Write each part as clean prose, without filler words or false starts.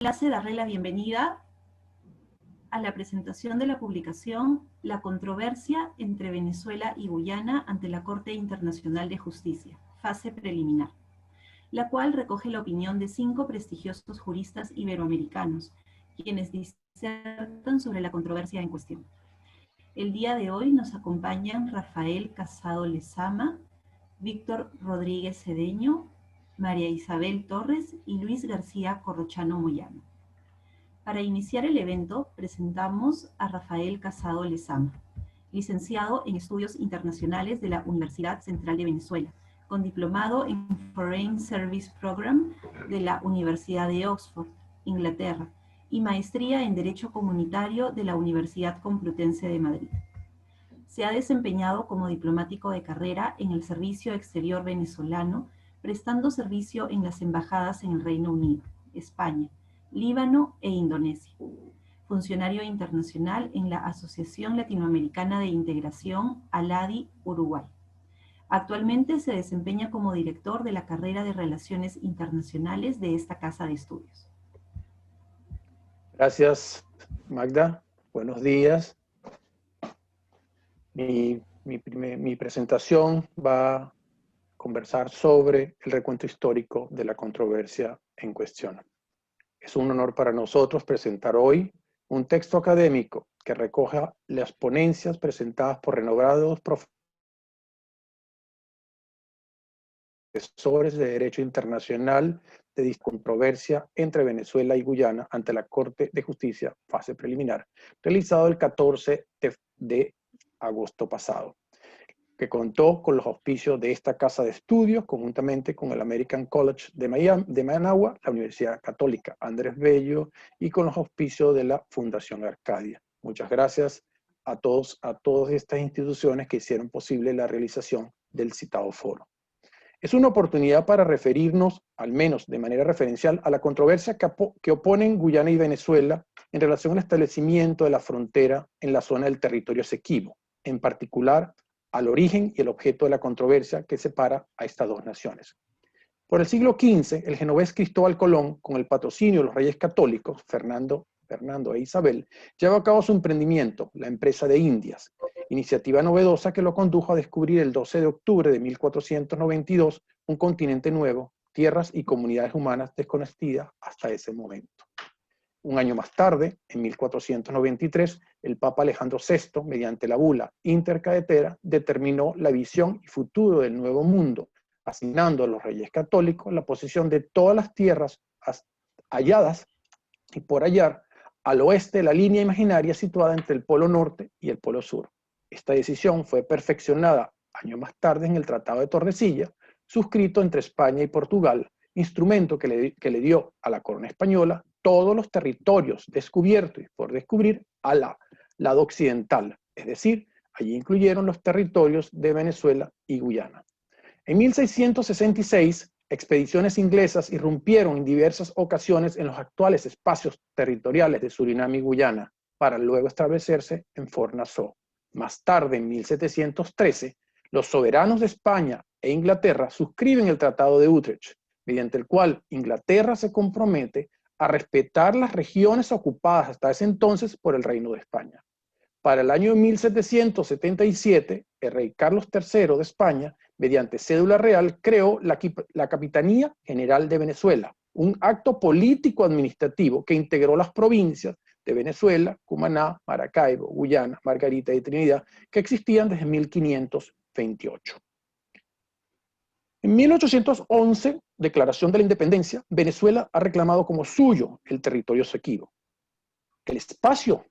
Place darle la bienvenida a la presentación de la publicación La controversia entre Venezuela y Guyana ante la Corte Internacional de Justicia, fase preliminar, la cual recoge la opinión de 5 prestigiosos juristas iberoamericanos, quienes disertan sobre la controversia en cuestión. El día de hoy nos acompañan Rafael Casado Lezama, Víctor Rodríguez Cedeño, María Isabel Torres y Luis García Corrochano Moyano. Para iniciar el evento, presentamos a Rafael Casado Lezama, licenciado en Estudios Internacionales de la Universidad Central de Venezuela, con diplomado en Foreign Service Program de la Universidad de Oxford, Inglaterra, y maestría en Derecho Comunitario de la Universidad Complutense de Madrid. Se ha desempeñado como diplomático de carrera en el Servicio Exterior venezolano, prestando servicio en las embajadas en el Reino Unido, España, Líbano e Indonesia. Funcionario internacional en la Asociación Latinoamericana de Integración, ALADI, Uruguay. Actualmente se desempeña como director de la carrera de Relaciones Internacionales de esta casa de estudios. Gracias, Magda. Buenos días. Mi presentación va a conversar sobre el recuento histórico de la controversia en cuestión. Es un honor para nosotros presentar hoy un texto académico que recoja las ponencias presentadas por renovados profesores de Derecho Internacional de controversia entre Venezuela y Guyana ante la Corte de Justicia, fase preliminar, realizado el 14 de agosto pasado, que contó con los auspicios de esta casa de estudios, conjuntamente con el American College de Managua, la Universidad Católica Andrés Bello, y con los auspicios de la Fundación Arcadia. Muchas gracias a todas estas instituciones que hicieron posible la realización del citado foro. Es una oportunidad para referirnos, al menos de manera referencial, a la controversia que oponen Guyana y Venezuela en relación al establecimiento de la frontera en la zona del territorio Esequibo, en particular al origen y el objeto de la controversia que separa a estas dos naciones. Por el siglo XV, el genovés Cristóbal Colón, con el patrocinio de los reyes católicos, Fernando e Isabel, llevó a cabo su emprendimiento, la Empresa de Indias, iniciativa novedosa que lo condujo a descubrir el 12 de octubre de 1492 un continente nuevo, tierras y comunidades humanas desconocidas hasta ese momento. Un año más tarde, en 1493, el Papa Alejandro VI, mediante la bula Inter Caetera, determinó la visión y futuro del Nuevo Mundo, asignando a los reyes católicos la posesión de todas las tierras halladas y por hallar al oeste de la línea imaginaria situada entre el Polo Norte y el Polo Sur. Esta decisión fue perfeccionada años más tarde en el Tratado de Tordesillas, suscrito entre España y Portugal, instrumento que le dio a la corona española todos los territorios descubiertos y por descubrir al lado occidental, es decir, allí incluyeron los territorios de Venezuela y Guyana. En 1666, expediciones inglesas irrumpieron en diversas ocasiones en los actuales espacios territoriales de Surinam y Guyana, para luego establecerse en Fort Nassau. Más tarde, en 1713, los soberanos de España e Inglaterra suscriben el Tratado de Utrecht, mediante el cual Inglaterra se compromete a respetar las regiones ocupadas hasta ese entonces por el Reino de España. Para el año 1777, el rey Carlos III de España, mediante cédula real, creó la Capitanía General de Venezuela, un acto político-administrativo que integró las provincias de Venezuela, Cumaná, Maracaibo, Guyana, Margarita y Trinidad, que existían desde 1528. En 1811, Declaración de la Independencia, Venezuela ha reclamado como suyo el territorio Esequibo. El espacio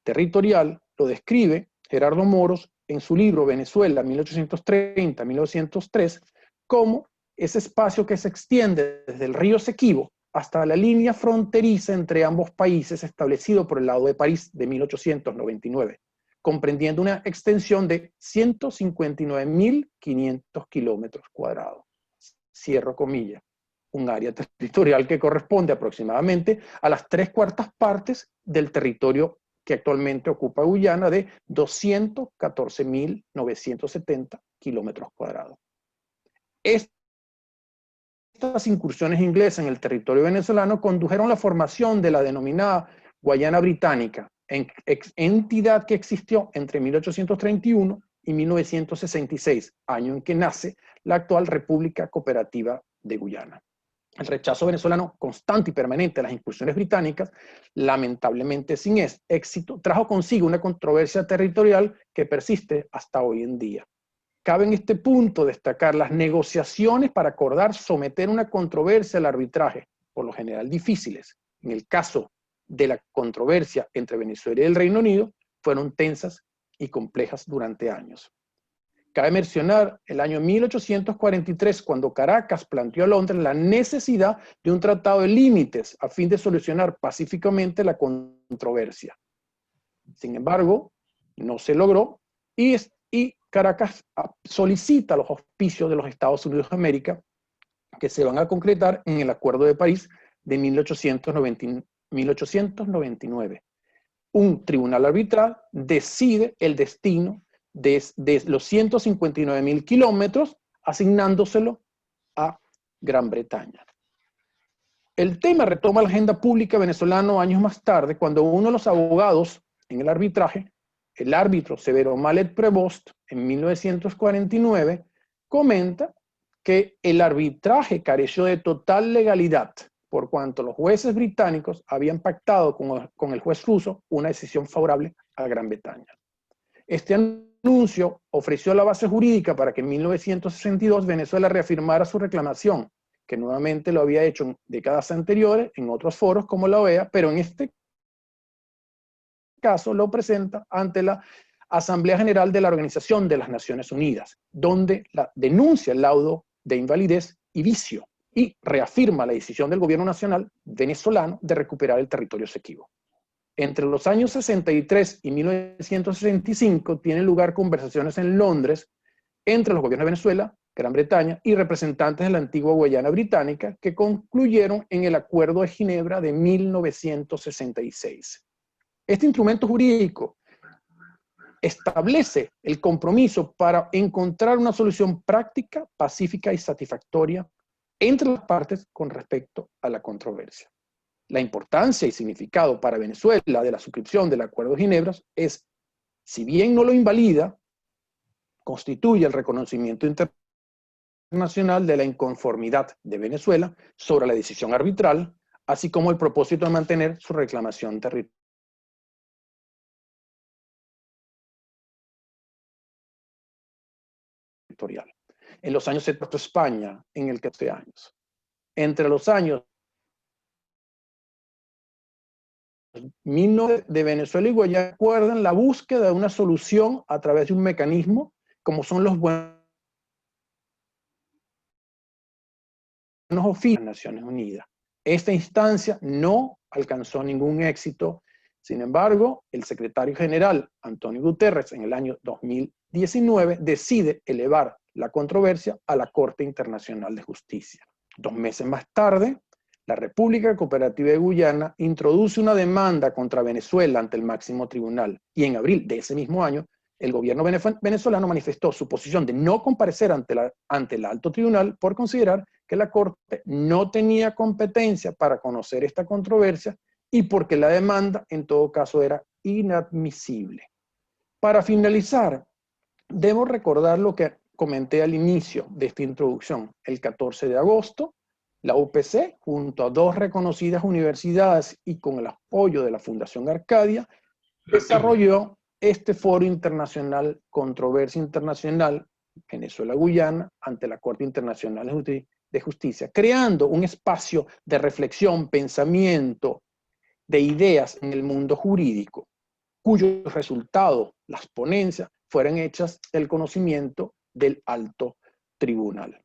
territorial lo describe Gerardo Moros en su libro Venezuela 1830-1903 como ese espacio que se extiende desde el río Esequibo hasta la línea fronteriza entre ambos países establecido por el lado de París de 1899, comprendiendo una extensión de 159.500 kilómetros cuadrados. Cierro comillas. Un área territorial que corresponde aproximadamente a las 3/4 partes del territorio que actualmente ocupa Guyana de 214.970 kilómetros cuadrados. Este espacio territorial, que comprende 159.500 kilómetros cuadrados, es el espacio territorial que corresponde aproximadamente a las 3/4 partes del territorio que actualmente ocupa Guyana de 214.970 kilómetros cuadrados. Este espacio territorial, que comprende 159.500 kilómetros cuadrados, es el espacio territorial que corresponde aproximadamente a las 3/4 partes del territorio que actualmente ocupa Guyana de 214.970 kilómetros cuadrados. Este estas incursiones inglesas en el territorio venezolano condujeron a la formación de la denominada Guayana Británica, entidad que existió entre 1831 y 1966, año en que nace la actual República Cooperativa de Guyana. El rechazo venezolano constante y permanente a las incursiones británicas, lamentablemente sin éxito, trajo consigo una controversia territorial que persiste hasta hoy en día. Cabe en este punto destacar las negociaciones para acordar someter una controversia al arbitraje, por lo general difíciles. En el caso de la controversia entre Venezuela y el Reino Unido, fueron tensas y complejas durante años. Cabe mencionar el año 1843, cuando Caracas planteó a Londres la necesidad de un tratado de límites a fin de solucionar pacíficamente la controversia. Sin embargo, no se logró y Caracas solicita los auspicios de los Estados Unidos de América que se van a concretar en el Acuerdo de París de 1899. Un tribunal arbitral decide el destino de los 159.000 kilómetros, asignándoselo a Gran Bretaña. El tema retoma la agenda pública venezolana años más tarde, cuando uno de los abogados en el arbitraje, el árbitro Severo Mallet-Prevost, en 1949, comenta que el arbitraje careció de total legalidad, por cuanto los jueces británicos habían pactado con el juez ruso una decisión favorable a Gran Bretaña. Este anuncio ofreció la base jurídica para que en 1962 Venezuela reafirmara su reclamación, que nuevamente lo había hecho en décadas anteriores en otros foros como la OEA, pero en este caso lo presenta ante la Asamblea General de la Organización de las Naciones Unidas, donde denuncia el laudo de invalidez y vicio y reafirma la decisión del gobierno nacional venezolano de recuperar el territorio esequibo. Entre los años 63 y 1965 tienen lugar conversaciones en Londres entre los gobiernos de Venezuela, Gran Bretaña y representantes de la antigua Guayana Británica que concluyeron en el Acuerdo de Ginebra de 1966. Este instrumento jurídico establece el compromiso para encontrar una solución práctica, pacífica y satisfactoria entre las partes con respecto a la controversia. La importancia y significado para Venezuela de la suscripción del Acuerdo de Ginebra es, si bien no lo invalida, constituye el reconocimiento internacional de la inconformidad de Venezuela sobre la decisión arbitral, así como el propósito de mantener su reclamación territorial. En los años 70, España, en el que hace años. Entre los años de Venezuela y Guayana acuerdan la búsqueda de una solución a través de un mecanismo como son los buenos oficios de las Naciones Unidas. Esta instancia no alcanzó ningún éxito. Sin embargo, el secretario general Antonio Guterres en el año 2019 decide elevar la controversia a la Corte Internacional de Justicia. 2 meses más tarde, la República Cooperativa de Guyana introduce una demanda contra Venezuela ante el máximo tribunal y en abril de ese mismo año el gobierno venezolano manifestó su posición de no comparecer ante el alto tribunal por considerar que la Corte no tenía competencia para conocer esta controversia y porque la demanda en todo caso era inadmisible. Para finalizar, debo recordar lo que comenté al inicio de esta introducción. El 14 de agosto, la UPC, junto a 2 reconocidas universidades y con el apoyo de la Fundación Arcadia, desarrolló este foro internacional, Controversia Internacional, Venezuela-Guyana, ante la Corte Internacional de Justicia, creando un espacio de reflexión, pensamiento, de ideas en el mundo jurídico, cuyos resultados, las ponencias, fueran hechas del conocimiento del alto tribunal.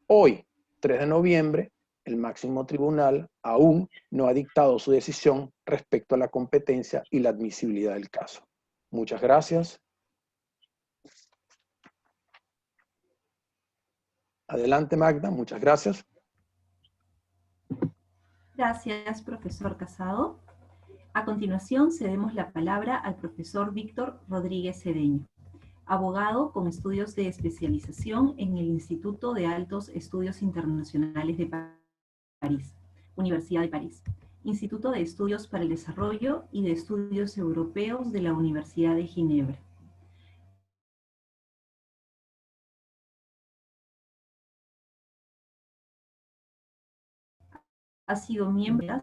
Hoy, 3 de noviembre, el máximo tribunal aún no ha dictado su decisión respecto a la competencia y la admisibilidad del caso. Muchas gracias. Adelante, Magda, muchas gracias. Gracias, profesor Casado. A continuación, cedemos la palabra al profesor Víctor Rodríguez Cedeño. abogado con estudios de especialización en el Instituto de Altos Estudios Internacionales de París, Universidad de París, Instituto de Estudios para el Desarrollo y de Estudios Europeos de la Universidad de Ginebra. Ha sido miembro,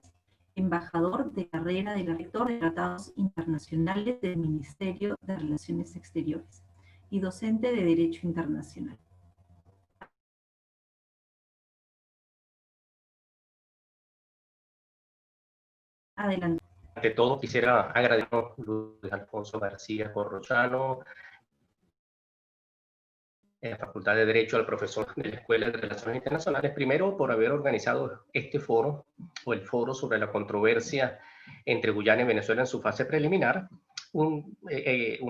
embajador de carrera del rector de Tratados Internacionales del Ministerio de Relaciones Exteriores y docente de Derecho Internacional. Adelante. Ante todo, quisiera agradecer a Luis Alfonso García Corrochano, en la Facultad de Derecho, al profesor de la Escuela de Relaciones Internacionales, primero por haber organizado este foro, o el foro sobre la controversia entre Guyana y Venezuela en su fase preliminar, un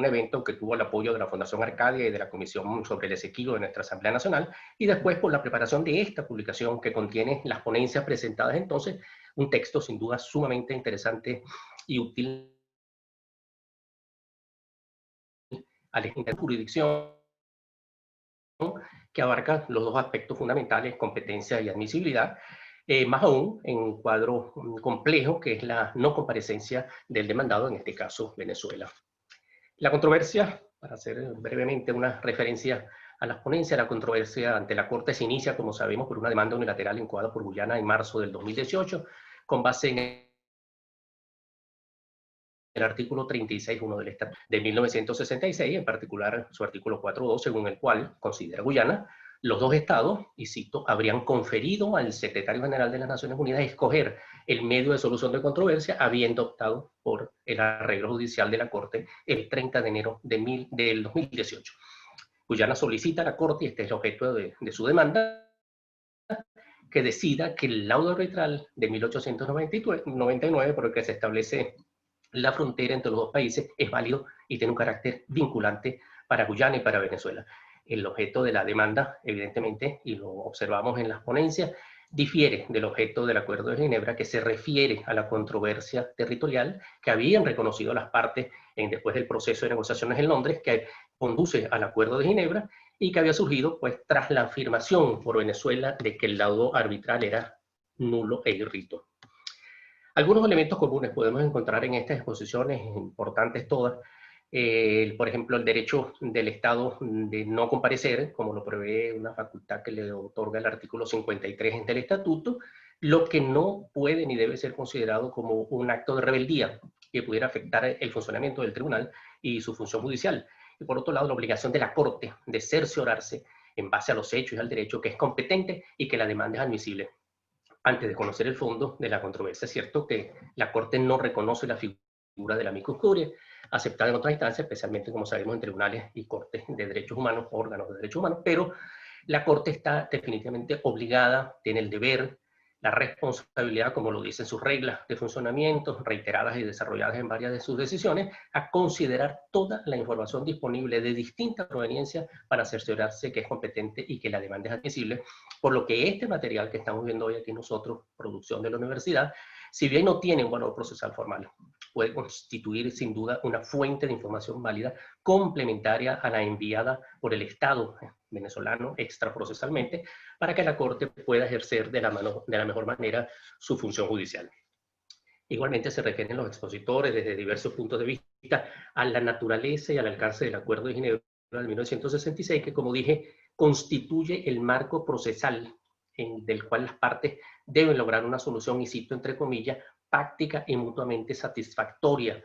evento que tuvo el apoyo de la Fundación Arcadia y de la Comisión sobre el Esequibo de nuestra Asamblea Nacional, y después por la preparación de esta publicación que contiene las ponencias presentadas entonces, un texto sin duda sumamente interesante y útil a la jurisdicción, que abarca los dos aspectos fundamentales, competencia y admisibilidad, más aún en un cuadro complejo que es la no comparecencia del demandado, en este caso Venezuela. La controversia, para hacer brevemente una referencia a las ponencias, la controversia ante la Corte se inicia, como sabemos, por una demanda unilateral incoada por Guyana en marzo del 2018, con base en el artículo 36.1 del Estatuto de 1966, en particular su artículo 4.2, según el cual considera Guyana, los dos estados, y cito, habrían conferido al secretario general de las Naciones Unidas escoger el medio de solución de controversia, habiendo optado por el arreglo judicial de la Corte el 30 de enero del 2018. Guyana solicita a la Corte, y este es el objeto de su demanda, que decida que el laudo arbitral de 1899, por el que se establece la frontera entre los dos países, es válido y tiene un carácter vinculante para Guyana y para Venezuela. El objeto de la demanda, evidentemente, y lo observamos en las ponencias, difiere del objeto del Acuerdo de Ginebra, que se refiere a la controversia territorial que habían reconocido las partes después del proceso de negociaciones en Londres, que conduce al Acuerdo de Ginebra y que había surgido pues tras la afirmación por Venezuela de que el laudo arbitral era nulo e irrito. Algunos elementos comunes podemos encontrar en estas exposiciones, importantes todas, por ejemplo, el derecho del Estado de no comparecer, como lo prevé una facultad que le otorga el artículo 53 del Estatuto, lo que no puede ni debe ser considerado como un acto de rebeldía que pudiera afectar el funcionamiento del tribunal y su función judicial. Y por otro lado, la obligación de la Corte de cerciorarse en base a los hechos y al derecho que es competente y que la demanda es admisible. Antes de conocer el fondo de la controversia, es cierto que la Corte no reconoce la figura de la amicus curiae, aceptada en otras instancias, especialmente, como sabemos, en tribunales y cortes de derechos humanos, órganos de derechos humanos, pero la Corte está definitivamente obligada, tiene el deber, la responsabilidad, como lo dicen sus reglas de funcionamiento, reiteradas y desarrolladas en varias de sus decisiones, a considerar toda la información disponible de distinta proveniencia para cerciorarse que es competente y que la demanda es admisible, por lo que este material que estamos viendo hoy aquí nosotros, producción de la universidad, si bien no tiene un valor procesal formal, puede constituir sin duda una fuente de información válida complementaria a la enviada por el Estado venezolano extraprocesalmente para que la Corte pueda ejercer de la mejor manera su función judicial. Igualmente se refieren los expositores desde diversos puntos de vista a la naturaleza y al alcance del Acuerdo de Ginebra de 1966, que, como dije, constituye el marco procesal del cual las partes deben lograr una solución, y cito entre comillas, práctica y mutuamente satisfactoria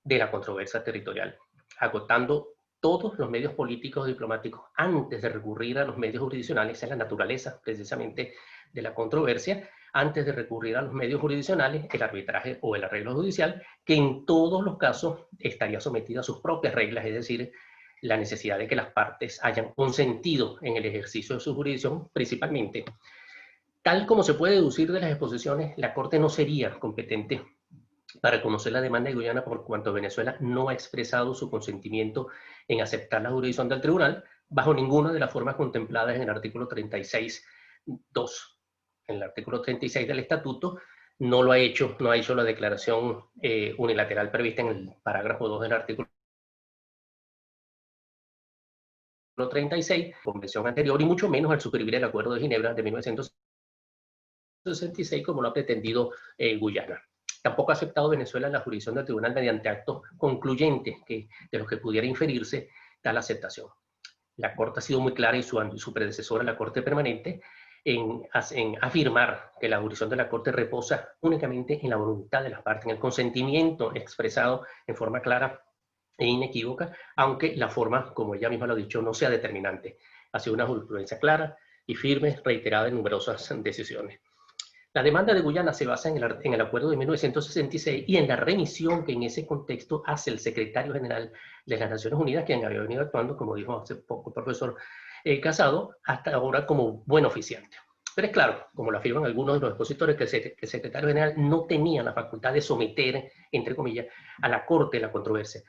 de la controversia territorial, agotando todos los medios políticos y diplomáticos antes de recurrir a los medios jurisdiccionales. Esa es la naturaleza precisamente de la controversia, antes de recurrir a los medios jurisdiccionales, el arbitraje o el arreglo judicial, que en todos los casos estaría sometido a sus propias reglas, es decir, la necesidad de que las partes hayan consentido en el ejercicio de su jurisdicción principalmente. Tal como se puede deducir de las exposiciones, la Corte no sería competente para conocer la demanda de Guyana por cuanto Venezuela no ha expresado su consentimiento en aceptar la jurisdicción del tribunal bajo ninguna de las formas contempladas en el artículo 36.2. En el artículo 36 del Estatuto no lo ha hecho, no ha hecho la declaración unilateral prevista en el parágrafo 2 del artículo 36, convención anterior, y mucho menos al suscribir el Acuerdo de Ginebra de 1966, como lo ha pretendido Guyana. Tampoco ha aceptado Venezuela la jurisdicción del tribunal mediante actos concluyentes de los que pudiera inferirse tal aceptación. La Corte ha sido muy clara, y su predecesora, la Corte Permanente, en afirmar que la jurisdicción de la Corte reposa únicamente en la voluntad de las partes, en el consentimiento expresado en forma clara e inequívoca, aunque la forma, como ella misma lo ha dicho, no sea determinante. Ha sido una jurisprudencia clara y firme, reiterada en numerosas decisiones. La demanda de Guyana se basa en el Acuerdo de 1966 y en la remisión que en ese contexto hace el secretario general de las Naciones Unidas, quien había venido actuando, como dijo hace poco el profesor Casado, hasta ahora como buen oficiante. Pero es claro, como lo afirman algunos de los expositores, que el secretario general no tenía la facultad de someter, entre comillas, a la Corte la controversia.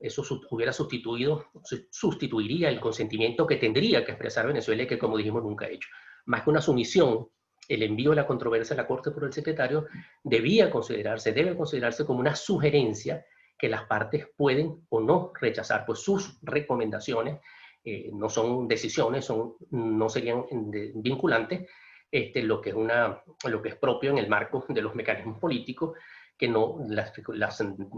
Eso sustituiría el consentimiento que tendría que expresar Venezuela y que, como dijimos, nunca ha hecho. Más que una sumisión, el envío de la controversia a la Corte por el secretario debe considerarse como una sugerencia que las partes pueden o no rechazar, pues sus recomendaciones no son decisiones, no serían vinculantes, lo que es propio en el marco de los mecanismos políticos, que no, las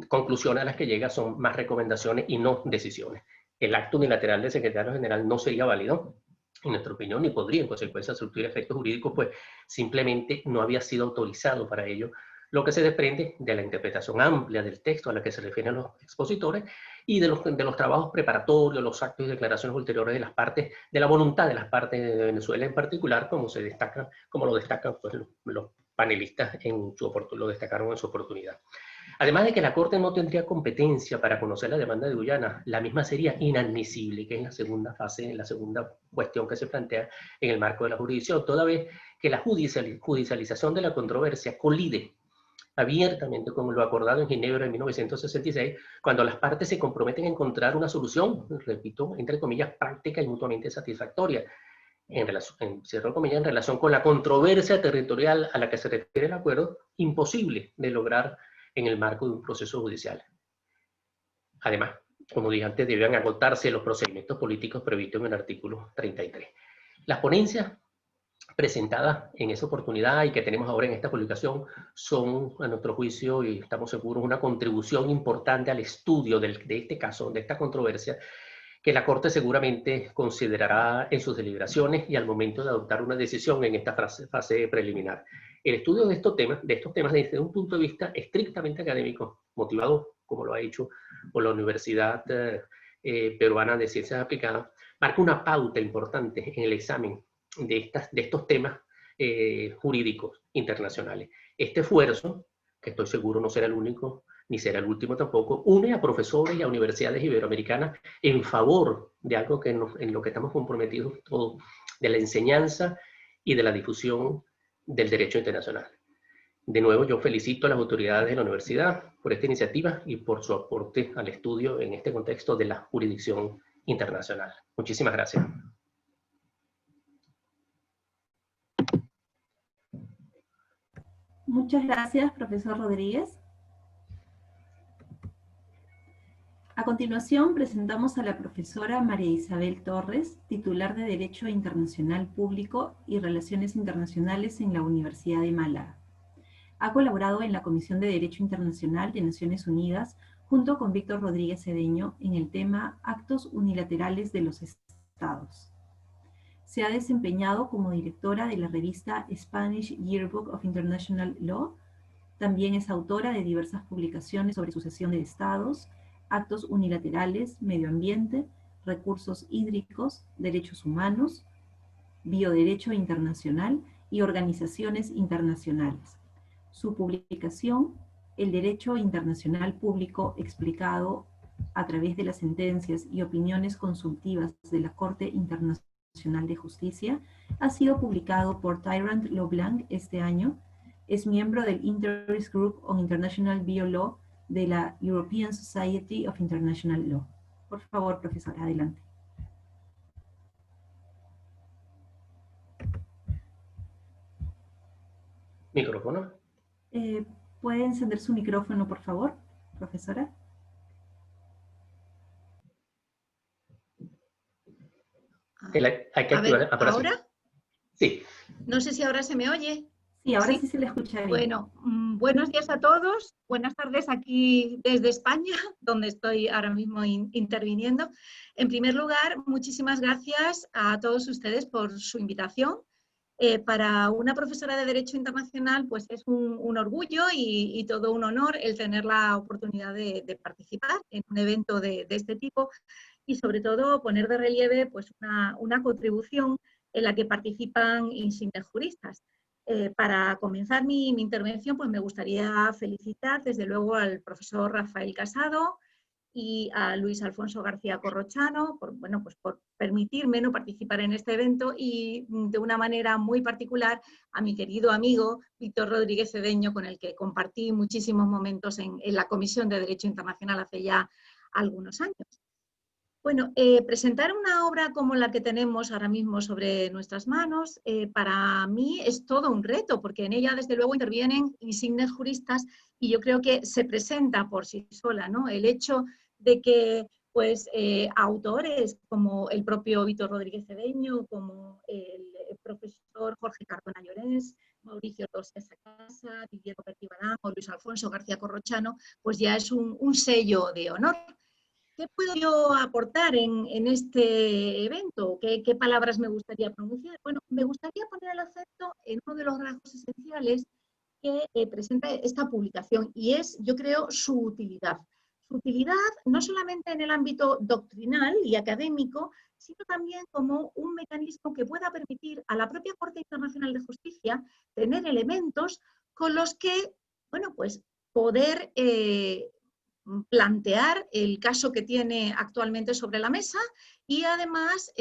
conclusiones a las que llega son más recomendaciones y no decisiones. El acto unilateral del secretario general no sería válido, en nuestra opinión, ni podría en consecuencia surtir efectos jurídicos, pues simplemente no había sido autorizado para ello, lo que se desprende de la interpretación amplia del texto a la que se refieren los expositores y de los trabajos preparatorios, los actos y declaraciones ulteriores de las partes, de la voluntad de las partes de Venezuela en particular, como lo destacan pues, los panelistas lo destacaron en su oportunidad. Además de que la Corte no tendría competencia para conocer la demanda de Guyana, la misma sería inadmisible, que es la segunda fase, la segunda cuestión que se plantea en el marco de la jurisdicción, toda vez que la judicialización de la controversia colide abiertamente con lo acordado en Ginebra en 1966, cuando las partes se comprometen a encontrar una solución, repito, entre comillas, práctica y mutuamente satisfactoria, cierro comillas, en relación con la controversia territorial a la que se refiere el acuerdo, imposible de lograr en el marco de un proceso judicial. Además, como dije antes, debían agotarse los procedimientos políticos previstos en el artículo 33. Las ponencias presentadas en esa oportunidad y que tenemos ahora en esta publicación son, a nuestro juicio, y estamos seguros, una contribución importante al estudio de este caso, de esta controversia, que la Corte seguramente considerará en sus deliberaciones y al momento de adoptar una decisión en esta fase preliminar. El estudio de estos temas desde un punto de vista estrictamente académico, motivado, como lo ha hecho por la Universidad Peruana de Ciencias Aplicadas, marca una pauta importante en el examen de estos temas jurídicos internacionales. Este esfuerzo, que estoy seguro no será el único, ni será el último tampoco, une a profesores y a universidades iberoamericanas en favor de algo en lo que estamos comprometidos todos, de la enseñanza y de la difusión del derecho internacional. De nuevo, yo felicito a las autoridades de la universidad por esta iniciativa y por su aporte al estudio en este contexto de la jurisdicción internacional. Muchísimas gracias. Muchas gracias, profesor Rodríguez. A continuación, presentamos a la profesora María Isabel Torres, titular de Derecho Internacional Público y Relaciones Internacionales en la Universidad de Málaga. Ha colaborado en la Comisión de Derecho Internacional de Naciones Unidas junto con Víctor Rodríguez Cedeño en el tema Actos Unilaterales de los Estados. Se ha desempeñado como directora de la revista Spanish Yearbook of International Law. También es autora de diversas publicaciones sobre sucesión de estados, actos unilaterales, medio ambiente, recursos hídricos, derechos humanos, bioderecho internacional y organizaciones internacionales. Su publicación, El Derecho Internacional Público explicado a través de las sentencias y opiniones consultivas de la Corte Internacional de Justicia, ha sido publicado por Tyrant LeBlanc este año. Es miembro del Interest Group on International Biolaw de la European Society of International Law. Por favor, profesor, adelante. ¿Micrófono? ¿Puede encender su micrófono, por favor, profesora? Hay que activar. ¿Ahora? Sí. No sé si ahora se me oye. Sí, ahora sí se le escucha bien. Bueno, buenos días a todos. Buenas tardes aquí desde España, donde estoy ahora mismo interviniendo. En primer lugar, muchísimas gracias a todos ustedes por su invitación. Para una profesora de Derecho Internacional, pues es un orgullo y todo un honor el tener la oportunidad de participar en un evento de este tipo y sobre todo poner de relieve pues una contribución en la que participan insignes juristas. Para comenzar mi intervención, pues me gustaría felicitar desde luego al profesor Rafael Casado y a Luis Alfonso García Corrochano por permitirme participar en este evento y de una manera muy particular a mi querido amigo Víctor Rodríguez Cedeño, con el que compartí muchísimos momentos en la Comisión de Derecho Internacional hace ya algunos años. Bueno, presentar una obra como la que tenemos ahora mismo sobre nuestras manos, para mí es todo un reto, porque en ella desde luego intervienen insignes juristas y yo creo que se presenta por sí sola, ¿no? El hecho de que pues, autores como el propio Víctor Rodríguez Cedeño, como el profesor Jorge Cardona Llorens, Mauricio Tosca Sacasa, Didier Bertibarán o Luis Alfonso García Corrochano, pues ya es un sello de honor. ¿Qué puedo yo aportar en este evento? ¿Qué palabras me gustaría pronunciar? Bueno, me gustaría poner el acento en uno de los rasgos esenciales que presenta esta publicación y es, yo creo, su utilidad. Su utilidad no solamente en el ámbito doctrinal y académico, sino también como un mecanismo que pueda permitir a la propia Corte Internacional de Justicia tener elementos con los que, bueno, pues poder plantear el caso que tiene actualmente sobre la mesa y además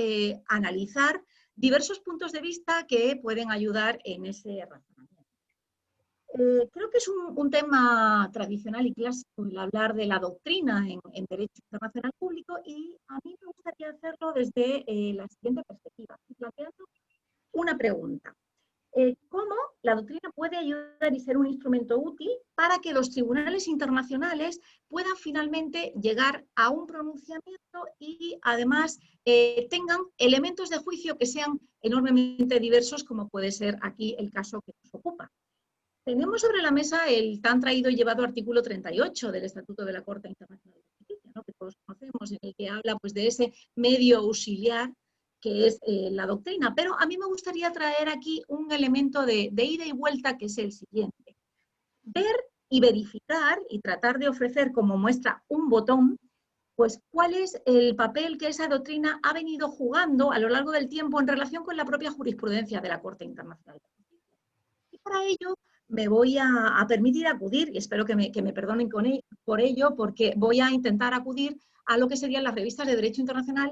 analizar diversos puntos de vista que pueden ayudar en ese razonamiento. Creo que es un tema tradicional y clásico el hablar de la doctrina en Derecho Internacional Público y a mí me gustaría hacerlo desde la siguiente perspectiva, planteando una pregunta. ¿Cómo la doctrina puede ayudar y ser un instrumento útil para que los tribunales internacionales puedan finalmente llegar a un pronunciamiento y además tengan elementos de juicio que sean enormemente diversos, como puede ser aquí el caso que nos ocupa? Tenemos sobre la mesa el tan traído y llevado artículo 38 del Estatuto de la Corte Internacional de Justicia, ¿no? Que todos conocemos, en el que habla pues, de ese medio auxiliar que es la doctrina. Pero a mí me gustaría traer aquí un elemento de ida y vuelta que es el siguiente. Ver y verificar y tratar de ofrecer como muestra un botón, pues cuál es el papel que esa doctrina ha venido jugando a lo largo del tiempo en relación con la propia jurisprudencia de la Corte Internacional de Justicia. Y para ello me voy a permitir acudir, y espero que me perdonen por ello, porque voy a intentar acudir a lo que serían las revistas de Derecho Internacional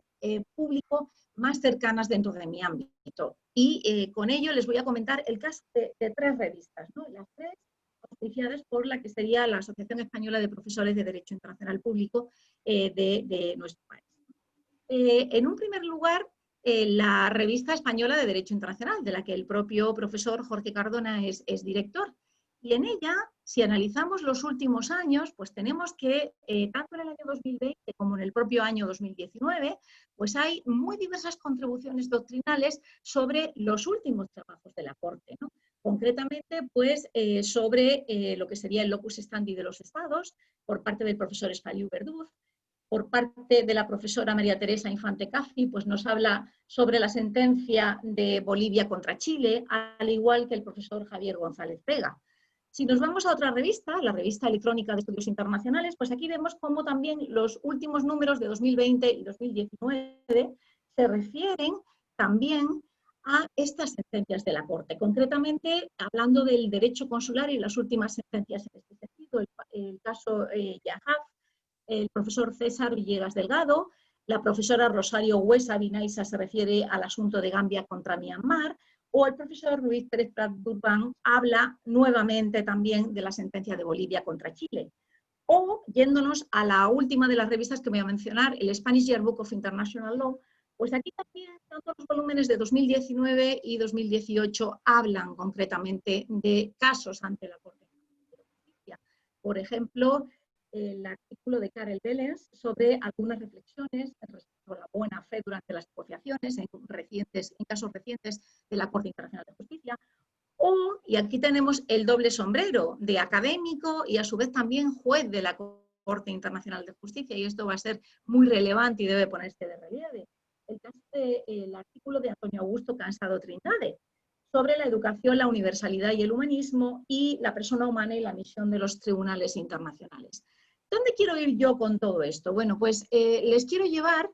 Público más cercanas dentro de mi ámbito. Y con ello les voy a comentar el caso de tres revistas, ¿no? Las tres auspiciadas por la que sería la Asociación Española de Profesores de Derecho Internacional Público de nuestro país. En un primer lugar, la Revista Española de Derecho Internacional, de la que el propio profesor Jorge Cardona es director. Y en ella, si analizamos los últimos años, pues tenemos que, tanto en el año 2020 como en el propio año 2019, pues hay muy diversas contribuciones doctrinales sobre los últimos trabajos de la Corte, ¿no? Concretamente, pues, sobre lo que sería el locus standi de los estados, por parte del profesor Espaliu Verduz, por parte de la profesora María Teresa Infante Caffi, pues nos habla sobre la sentencia de Bolivia contra Chile, al igual que el profesor Javier González Vega. Si nos vamos a otra revista, la Revista Electrónica de Estudios Internacionales, pues aquí vemos cómo también los últimos números de 2020 y 2019 se refieren también a estas sentencias de la Corte. Concretamente, hablando del derecho consular y las últimas sentencias en este sentido, el caso Yahaf, el profesor César Villegas Delgado, la profesora Rosario Huesa Vinaisa se refiere al asunto de Gambia contra Myanmar, o el profesor Luis Pérez Prat Durban habla nuevamente también de la sentencia de Bolivia contra Chile. O, yéndonos a la última de las revistas que voy a mencionar, el Spanish Yearbook of International Law, pues aquí también tanto los volúmenes de 2019 y 2018 hablan concretamente de casos ante la Corte de Justicia. Por ejemplo, el artículo de Karel Bellens sobre algunas reflexiones respecto a la buena fe durante las negociaciones en casos recientes de la Corte Internacional de Justicia. Y aquí tenemos el doble sombrero de académico y a su vez también juez de la Corte Internacional de Justicia, y esto va a ser muy relevante y debe ponerse de relieve. El caso del artículo de Antonio Augusto Cansado Trindade sobre la educación, la universalidad y el humanismo y la persona humana y la misión de los tribunales internacionales. ¿Dónde quiero ir yo con todo esto? Bueno, pues les quiero llevar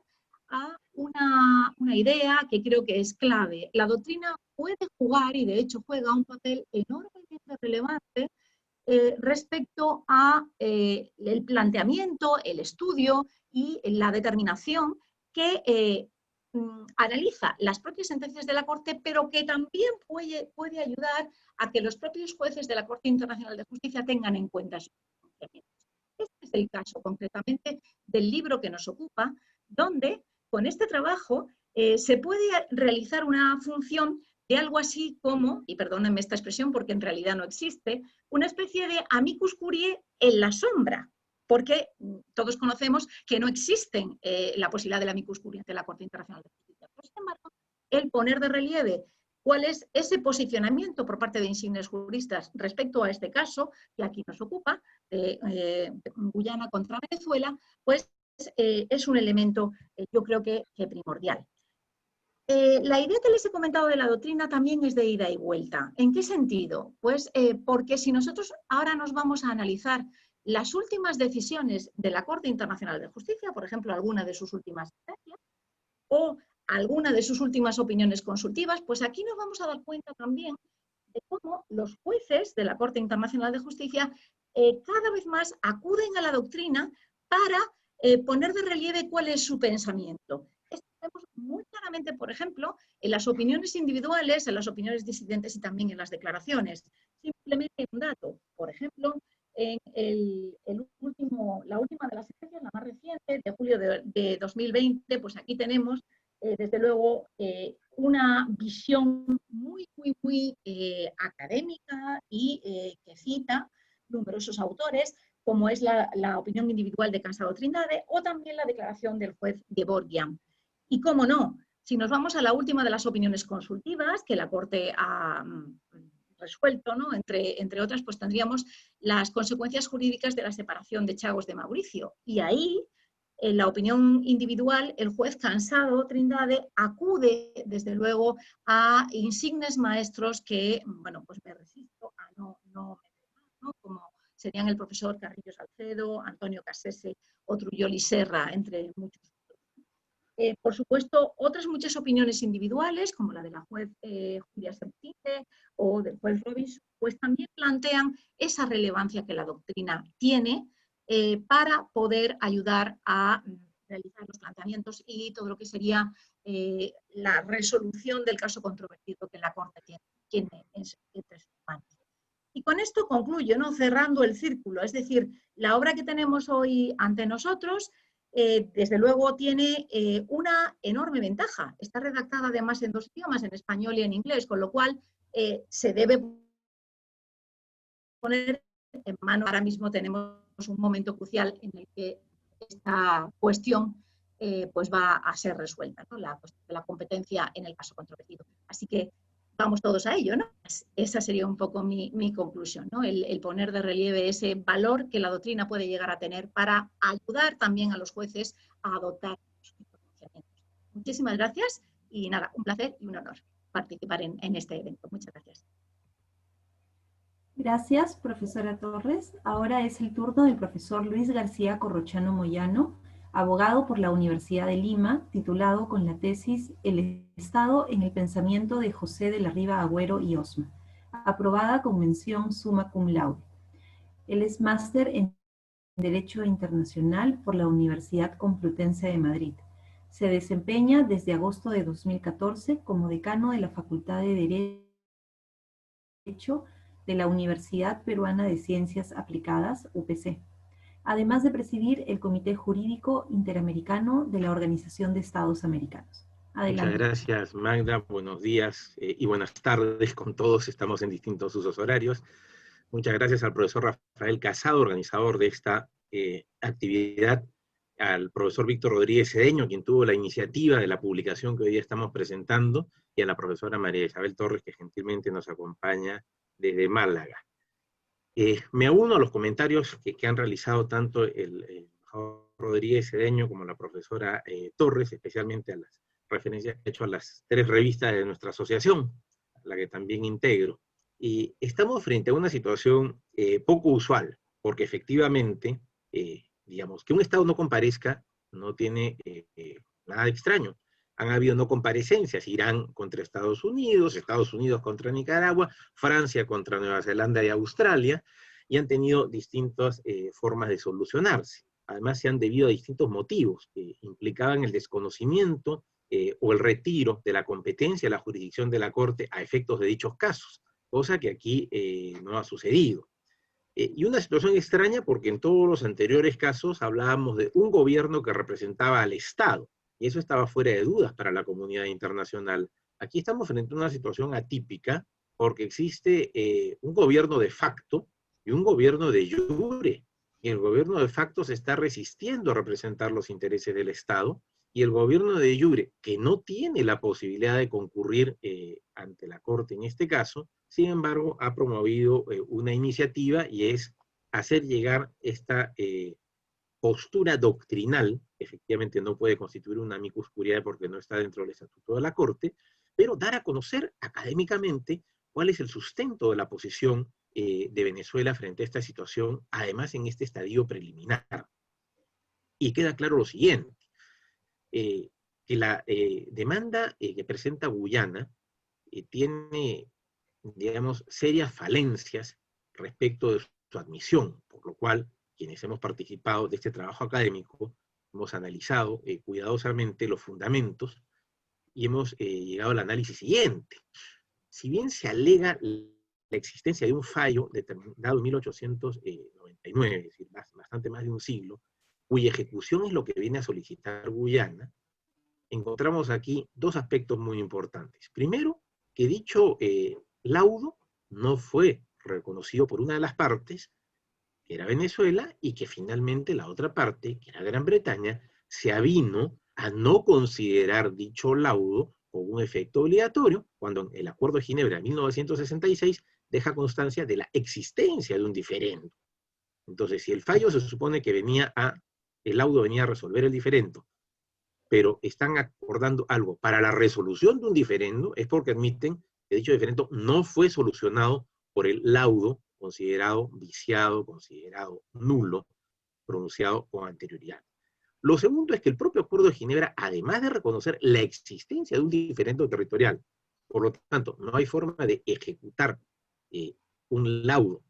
a una idea que creo que es clave. La doctrina puede jugar, y de hecho juega un papel enormemente relevante respecto a el planteamiento, el estudio y la determinación que analiza las propias sentencias de la Corte, pero que también puede ayudar a que los propios jueces de la Corte Internacional de Justicia tengan en cuenta sus planteamientos. Este es el caso concretamente del libro que nos ocupa, donde con este trabajo se puede realizar una función de algo así como, y perdónenme esta expresión porque en realidad no existe, una especie de amicus curiae en la sombra, porque todos conocemos que no existe la posibilidad del amicus curiae ante la Corte Internacional de Justicia. Pero, sin embargo, el poner de relieve cuál es ese posicionamiento por parte de insignes juristas respecto a este caso que aquí nos ocupa, de Guyana contra Venezuela, pues es un elemento, yo creo que primordial. La idea que les he comentado de la doctrina también es de ida y vuelta. ¿En qué sentido? Pues porque si nosotros ahora nos vamos a analizar las últimas decisiones de la Corte Internacional de Justicia, por ejemplo, alguna de sus últimas sentencias, o alguna de sus últimas opiniones consultivas, pues aquí nos vamos a dar cuenta también de cómo los jueces de la Corte Internacional de Justicia cada vez más acuden a la doctrina para poner de relieve cuál es su pensamiento. Esto lo vemos muy claramente, por ejemplo, en las opiniones individuales, en las opiniones disidentes y también en las declaraciones. Simplemente un dato, por ejemplo, en la última de las sentencias, la más reciente, de julio de 2020, pues aquí tenemos, desde luego, una visión muy académica y que cita numerosos autores, como es la opinión individual de Cansado Trindade o también la declaración del juez Gevorgian. Y cómo no, si nos vamos a la última de las opiniones consultivas que la Corte ha resuelto, ¿no? Entre otras, pues tendríamos las consecuencias jurídicas de la separación de Chagos de Mauricio. Y ahí, en la opinión individual, el juez Cansado Trindade acude, desde luego, a insignes maestros que, bueno, pues me resisto a no como serían el profesor Carrillo Salcedo, Antonio Cassese o Trujillo Serra, entre muchos otros. Por supuesto, otras muchas opiniones individuales, como la de la juez Julia Septite o del juez Robinson, pues también plantean esa relevancia que la doctrina tiene para poder ayudar a realizar los planteamientos y todo lo que sería la resolución del caso controvertido que la Corte tiene entre sus manos. Y con esto concluyo, ¿no? Cerrando el círculo, es decir, la obra que tenemos hoy ante nosotros, desde luego tiene una enorme ventaja. Está redactada además en 2 idiomas, en español y en inglés, con lo cual se debe poner en mano. Ahora mismo tenemos un momento crucial en el que esta cuestión pues va a ser resuelta, ¿no? La cuestión de la competencia en el caso controvertido. Así que vamos todos a ello, ¿no? Esa sería un poco mi conclusión, ¿no? El poner de relieve ese valor que la doctrina puede llegar a tener para ayudar también a los jueces a adoptar sus pronunciamientos. Muchísimas gracias y nada, un placer y un honor participar en este evento. Muchas gracias. Gracias, profesora Torres. Ahora es el turno del profesor Luis García Corrochano Moyano, abogado por la Universidad de Lima, titulado con la tesis El Estado en el pensamiento de José de la Riva Agüero y Osma, aprobada con mención summa cum laude. Él es máster en Derecho Internacional por la Universidad Complutense de Madrid. Se desempeña desde agosto de 2014 como decano de la Facultad de Derecho de la Universidad Peruana de Ciencias Aplicadas, UPC, además de presidir el Comité Jurídico Interamericano de la Organización de Estados Americanos. Adelante. Muchas gracias, Magda. Buenos días y buenas tardes con todos. Estamos en distintos usos horarios. Muchas gracias al profesor Rafael Casado, organizador de esta actividad al profesor Víctor Rodríguez Cedeño, quien tuvo la iniciativa de la publicación que hoy día estamos presentando, y a la profesora María Isabel Torres, que gentilmente nos acompaña desde Málaga. Me uno a los comentarios que han realizado tanto el embajador Rodríguez Cedeño como la profesora Torres, especialmente a las referencias que he hecho a las 3 revistas de nuestra asociación, a la que también integro. Y estamos frente a una situación poco usual, porque efectivamente, digamos, que un Estado no comparezca no tiene nada de extraño. Han habido no comparecencias, Irán contra Estados Unidos contra Nicaragua, Francia contra Nueva Zelanda y Australia, y han tenido distintas formas de solucionarse. Además, se han debido a distintos motivos que implicaban el desconocimiento o el retiro de la competencia de la jurisdicción de la Corte a efectos de dichos casos, cosa que aquí no ha sucedido. Y una situación extraña porque en todos los anteriores casos hablábamos de un gobierno que representaba al Estado, y eso estaba fuera de dudas para la comunidad internacional. Aquí estamos frente a una situación atípica porque existe un gobierno de facto y un gobierno de jure, y el gobierno de facto se está resistiendo a representar los intereses del Estado, y el gobierno de jure, que no tiene la posibilidad de concurrir ante la Corte en este caso, sin embargo, ha promovido una iniciativa y es hacer llegar esta postura doctrinal, efectivamente no puede constituir una amicus curiae porque no está dentro del estatuto de la Corte, pero dar a conocer académicamente cuál es el sustento de la posición de Venezuela frente a esta situación, además en este estadio preliminar. Y queda claro lo siguiente, que la demanda que presenta Guyana tiene, digamos, serias falencias respecto de su admisión, por lo cual quienes hemos participado de este trabajo académico hemos analizado cuidadosamente los fundamentos y hemos llegado al análisis siguiente. Si bien se alega la existencia de un fallo determinado en 1899, es decir, bastante más de un siglo, cuya ejecución es lo que viene a solicitar Guyana, encontramos aquí 2 aspectos muy importantes. Primero, que dicho laudo no fue reconocido por una de las partes, que era Venezuela, y que finalmente la otra parte, que era Gran Bretaña, se avino a no considerar dicho laudo con un efecto obligatorio, cuando el Acuerdo de Ginebra de 1966 deja constancia de la existencia de un diferendo. Entonces, si el fallo se supone que el laudo venía a resolver el diferendo, pero están acordando algo para la resolución de un diferendo, es porque admiten que dicho diferendo no fue solucionado por el laudo considerado viciado, considerado nulo, pronunciado con anterioridad. Lo segundo es que el propio Acuerdo de Ginebra, además de reconocer la existencia de un diferendo territorial, por lo tanto, no hay forma de ejecutar un laudo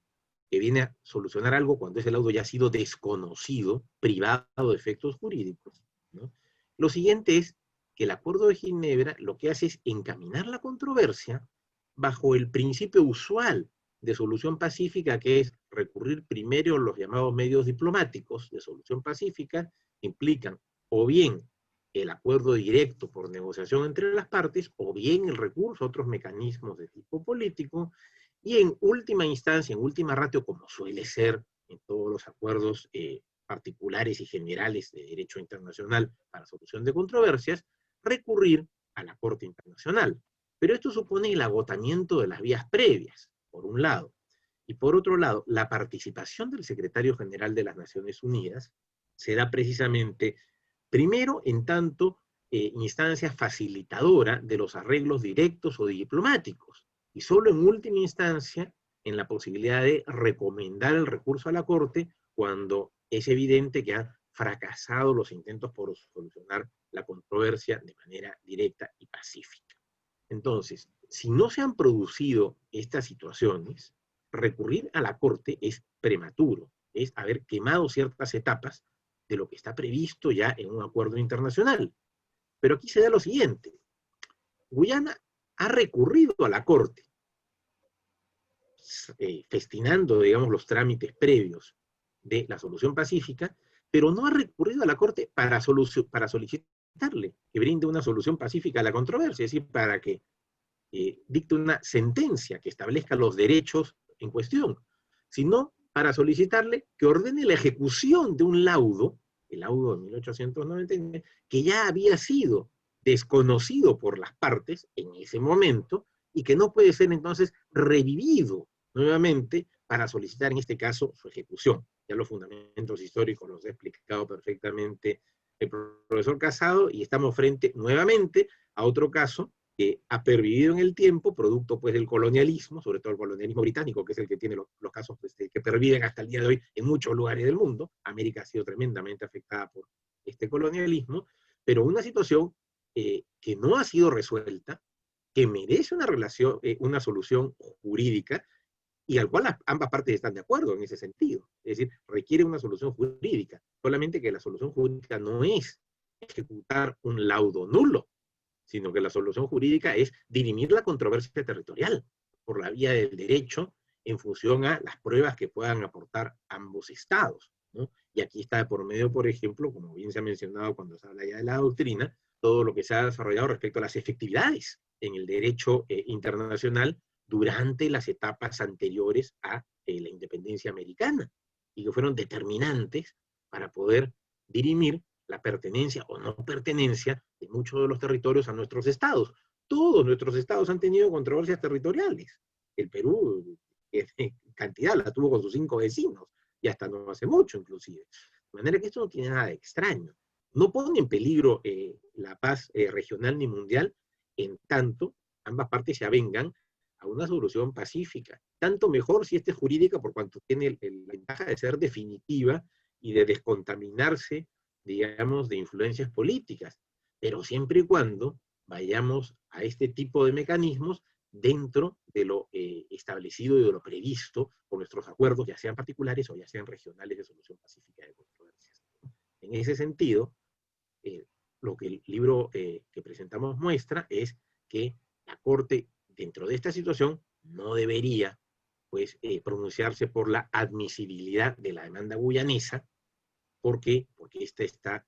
que viene a solucionar algo cuando ese laudo ya ha sido desconocido, privado de efectos jurídicos, ¿no? Lo siguiente es que el Acuerdo de Ginebra lo que hace es encaminar la controversia bajo el principio usual de solución pacífica, que es recurrir primero a los llamados medios diplomáticos de solución pacífica, implican o bien el acuerdo directo por negociación entre las partes, o bien el recurso a otros mecanismos de tipo político, y en última instancia, en última ratio, como suele ser en todos los acuerdos particulares y generales de derecho internacional para solución de controversias, recurrir a la Corte Internacional. Pero esto supone el agotamiento de las vías previas, por un lado, y por otro lado, la participación del Secretario General de las Naciones Unidas se da precisamente, primero, en tanto instancia facilitadora de los arreglos directos o diplomáticos, y solo en última instancia en la posibilidad de recomendar el recurso a la Corte cuando es evidente que han fracasado los intentos por solucionar la controversia de manera directa y pacífica. Entonces, si no se han producido estas situaciones, recurrir a la Corte es prematuro, es haber quemado ciertas etapas de lo que está previsto ya en un acuerdo internacional. Pero aquí se da lo siguiente: Guyana ha recurrido a la Corte, festinando, digamos, los trámites previos de la solución pacífica, pero no ha recurrido a la Corte para solicitarle que brinde una solución pacífica a la controversia, es decir, para que dicte una sentencia que establezca los derechos en cuestión, sino para solicitarle que ordene la ejecución de un laudo, el laudo de 1899, que ya había sido desconocido por las partes en ese momento y que no puede ser entonces revivido nuevamente para solicitar en este caso su ejecución. Ya los fundamentos históricos los ha explicado perfectamente el profesor Casado, y estamos frente nuevamente a otro caso que ha pervivido en el tiempo, producto pues del colonialismo, sobre todo el colonialismo británico, que es el que tiene los casos que perviven hasta el día de hoy en muchos lugares del mundo. América ha sido tremendamente afectada por este colonialismo, pero una situación que no ha sido resuelta, que merece una solución jurídica, y al cual ambas partes están de acuerdo en ese sentido. Es decir, requiere una solución jurídica, solamente que la solución jurídica no es ejecutar un laudo nulo, sino que la solución jurídica es dirimir la controversia territorial por la vía del derecho en función a las pruebas que puedan aportar ambos estados, ¿no? Y aquí está de por medio, por ejemplo, como bien se ha mencionado cuando se habla ya de la doctrina, todo lo que se ha desarrollado respecto a las efectividades en el derecho internacional durante las etapas anteriores a la independencia americana, y que fueron determinantes para poder dirimir la pertenencia o no pertenencia de muchos de los territorios a nuestros estados. Todos nuestros estados han tenido controversias territoriales. El Perú, cantidad, la tuvo con sus 5 vecinos, y hasta no hace mucho inclusive. De manera que esto no tiene nada de extraño. No pone en peligro la paz regional ni mundial, en tanto ambas partes se avengan a una solución pacífica. Tanto mejor si esta es jurídica, por cuanto tiene la ventaja de ser definitiva y de descontaminarse, digamos, de influencias políticas, pero siempre y cuando vayamos a este tipo de mecanismos dentro de lo establecido y de lo previsto por nuestros acuerdos, ya sean particulares o ya sean regionales de solución pacífica de controversias. En ese sentido, lo que el libro que presentamos muestra es que la Corte, dentro de esta situación, no debería pues, pronunciarse por la admisibilidad de la demanda guyanesa. ¿Por qué? Porque esta está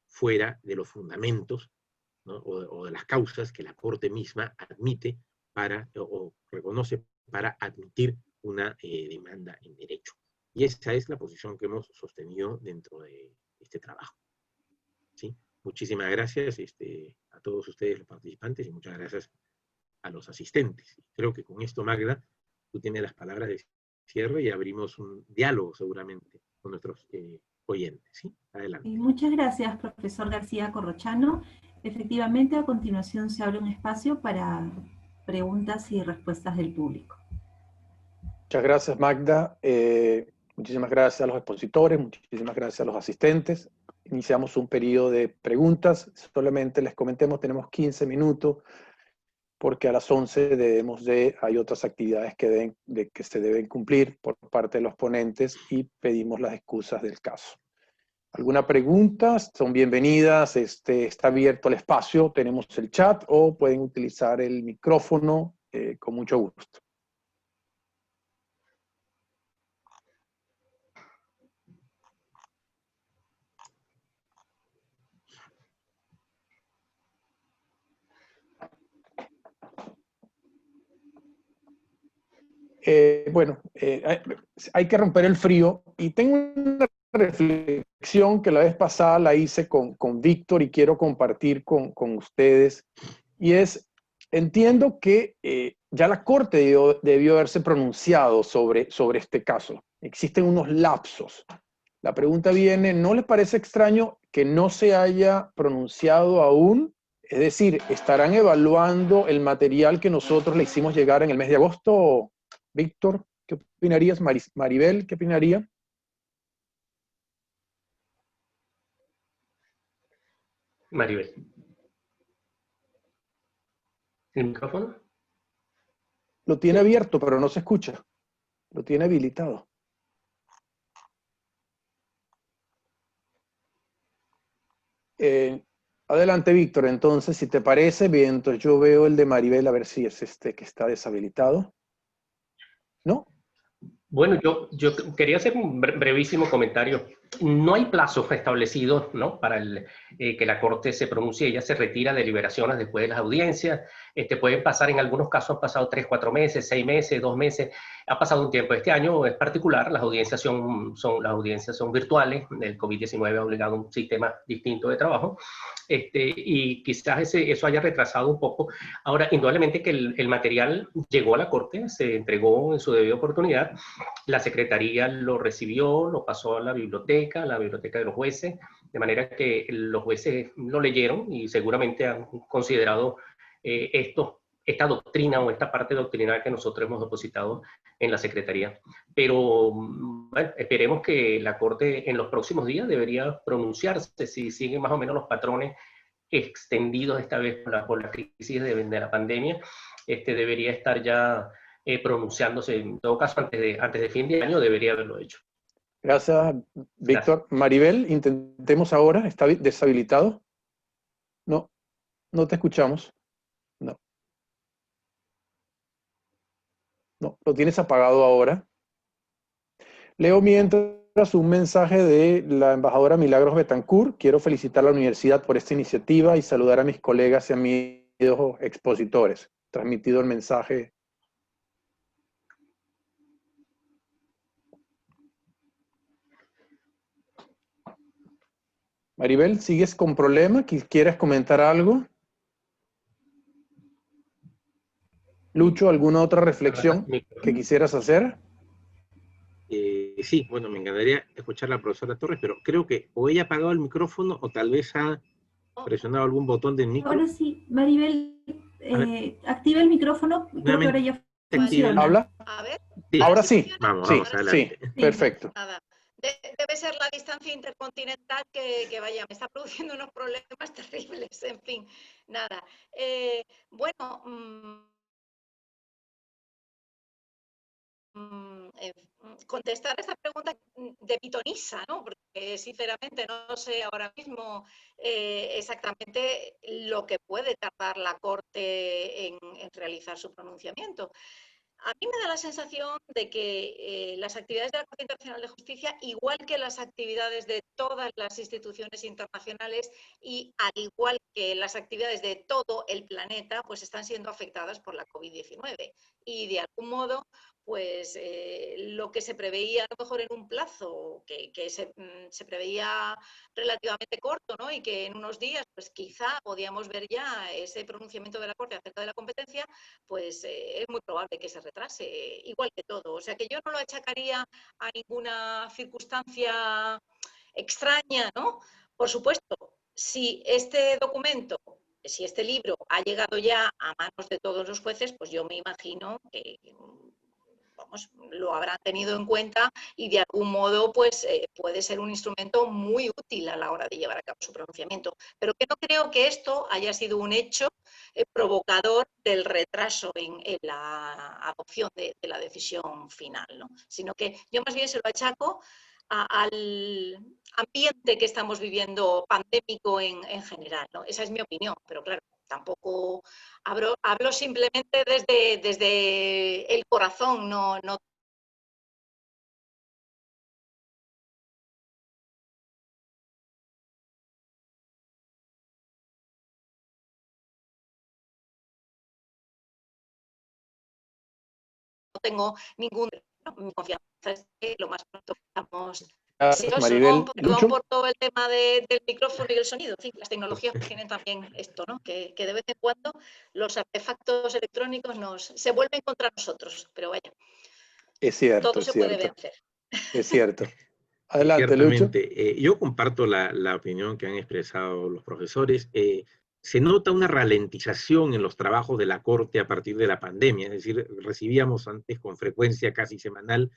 fuera de los fundamentos, ¿no? o de las causas que la Corte misma admite o reconoce para admitir una demanda en derecho. Y esa es la posición que hemos sostenido dentro de este trabajo. ¿Sí? Muchísimas gracias a todos ustedes los participantes y muchas gracias a los asistentes. Creo que con esto, Magda, tú tienes las palabras de cierre y abrimos un diálogo seguramente con nuestros oyentes. ¿Sí? Adelante. Muchas gracias, profesor García Corrochano. Efectivamente, a continuación se abre un espacio para preguntas y respuestas del público. Muchas gracias, Magda. Muchísimas gracias a los expositores, muchísimas gracias a los asistentes. Iniciamos un periodo de preguntas. Solamente les comentemos, tenemos 15 minutos, porque a las 11 hay otras actividades que se deben cumplir por parte de los ponentes y pedimos las excusas del caso. ¿Alguna pregunta? Son bienvenidas. Está abierto el espacio, tenemos el chat o pueden utilizar el micrófono con mucho gusto. Hay que romper el frío y tengo una reflexión que la vez pasada la hice con Víctor y quiero compartir con ustedes, y es, entiendo que ya la Corte debió haberse pronunciado sobre este caso. Existen unos lapsos. La pregunta viene, ¿no les parece extraño que no se haya pronunciado aún? Es decir, ¿estarán evaluando el material que nosotros le hicimos llegar en el mes de agosto? Víctor, ¿qué opinarías? Maribel, ¿qué opinaría? Maribel. ¿El micrófono? Lo tiene abierto, pero no se escucha. Lo tiene habilitado. Adelante, Víctor. Entonces, si te parece, bien, entonces yo veo el de Maribel, a ver si es este que está deshabilitado. ¿No? Bueno, yo quería hacer un brevísimo comentario. No hay plazo establecido, ¿no?, para que la Corte se pronuncie. Ella se retira de deliberaciones después de las audiencias. Pueden pasar, en algunos casos han pasado 3, 4 meses, 6 meses, 2 meses, ha pasado un tiempo. Este año es particular, las audiencias son virtuales, el COVID-19 ha obligado a un sistema distinto de trabajo, y quizás eso haya retrasado un poco. Ahora, indudablemente que el material llegó a la Corte, se entregó en su debida oportunidad, la Secretaría lo recibió, lo pasó a la biblioteca de los jueces, de manera que los jueces lo leyeron y seguramente han considerado esta doctrina o esta parte doctrinal que nosotros hemos depositado en la Secretaría. Pero bueno, esperemos que la Corte en los próximos días debería pronunciarse si siguen más o menos los patrones extendidos esta vez por la crisis de la pandemia. Debería estar ya pronunciándose, en todo caso antes de fin de año debería haberlo hecho. Gracias, Víctor. Gracias. Maribel, intentemos ahora. ¿Está deshabilitado? No, no te escuchamos. No, lo tienes apagado ahora. Leo mientras un mensaje de la embajadora Milagros Betancourt. Quiero felicitar a la universidad por esta iniciativa y saludar a mis colegas y amigos expositores. Transmitido el mensaje. Maribel, ¿sigues con problema? ¿Quieres comentar algo? Lucho, ¿alguna otra reflexión que quisieras hacer? Sí, bueno, me encantaría escuchar a la profesora Torres, pero creo que o ella ha apagado el micrófono o tal vez ha presionado algún botón del micro. Ahora sí, Maribel, activa el micrófono, creo que ahora ya funciona. ¿Habla? A ver. Sí. Ahora sí. Vamos, adelante. Sí, perfecto. Nada. Debe ser la distancia intercontinental que vaya, me está produciendo unos problemas terribles, en fin, nada. Bueno, contestar esta pregunta de pitonisa, ¿no? Porque sinceramente no sé ahora mismo exactamente lo que puede tardar la Corte en realizar su pronunciamiento. A mí me da la sensación de que las actividades de la Corte Internacional de Justicia, igual que las actividades de todas las instituciones internacionales y al igual que las actividades de todo el planeta, pues están siendo afectadas por la COVID-19. Y de algún modo, pues lo que se preveía a lo mejor en un plazo que se preveía relativamente corto, ¿no? Y que en unos días, pues quizá podíamos ver ya ese pronunciamiento de la Corte acerca de la competencia, pues es muy probable que se retrase, igual que todo. O sea que yo no lo achacaría a ninguna circunstancia extraña, ¿no? Por supuesto, si este documento, si este libro ha llegado ya a manos de todos los jueces, pues yo me imagino que vamos, lo habrán tenido en cuenta y de algún modo pues puede ser un instrumento muy útil a la hora de llevar a cabo su pronunciamiento. Pero que no creo que esto haya sido un hecho provocador del retraso en la adopción de la decisión final, ¿no? Sino que yo más bien se lo achaco al ambiente que estamos viviendo pandémico en general, ¿no? Esa es mi opinión, pero claro, tampoco hablo simplemente desde el corazón, no tengo ningún confianza, es que lo más pronto estamos. Gracias, Maribel. Perdón por todo el tema del micrófono y el sonido. En fin, las tecnologías tienen también esto, ¿no? Que de vez en cuando los artefactos electrónicos se vuelven contra nosotros, pero vaya. Es cierto, todo se puede vencer. Es cierto. Adelante, Lucho. Yo comparto la opinión que han expresado los profesores. Se nota una ralentización en los trabajos de la Corte a partir de la pandemia, es decir, recibíamos antes con frecuencia casi semanal,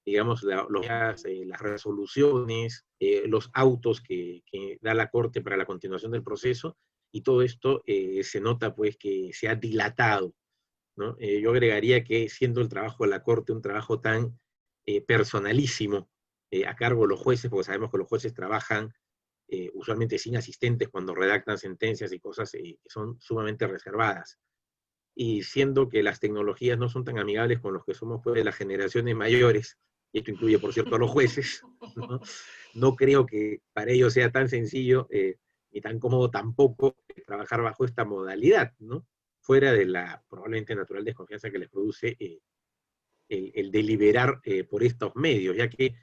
digamos, las resoluciones, los autos que da la Corte para la continuación del proceso, y todo esto se nota pues que se ha dilatado, ¿no? Yo agregaría que siendo el trabajo de la Corte un trabajo tan personalísimo, a cargo de los jueces, porque sabemos que los jueces trabajan usualmente sin asistentes cuando redactan sentencias y cosas que son sumamente reservadas. Y siendo que las tecnologías no son tan amigables con los que somos pues, de las generaciones mayores, y esto incluye, por cierto, a los jueces, no creo que para ellos sea tan sencillo ni tan cómodo tampoco trabajar bajo esta modalidad, ¿no? Fuera de la probablemente natural desconfianza que les produce el deliberar por estos medios, ya que,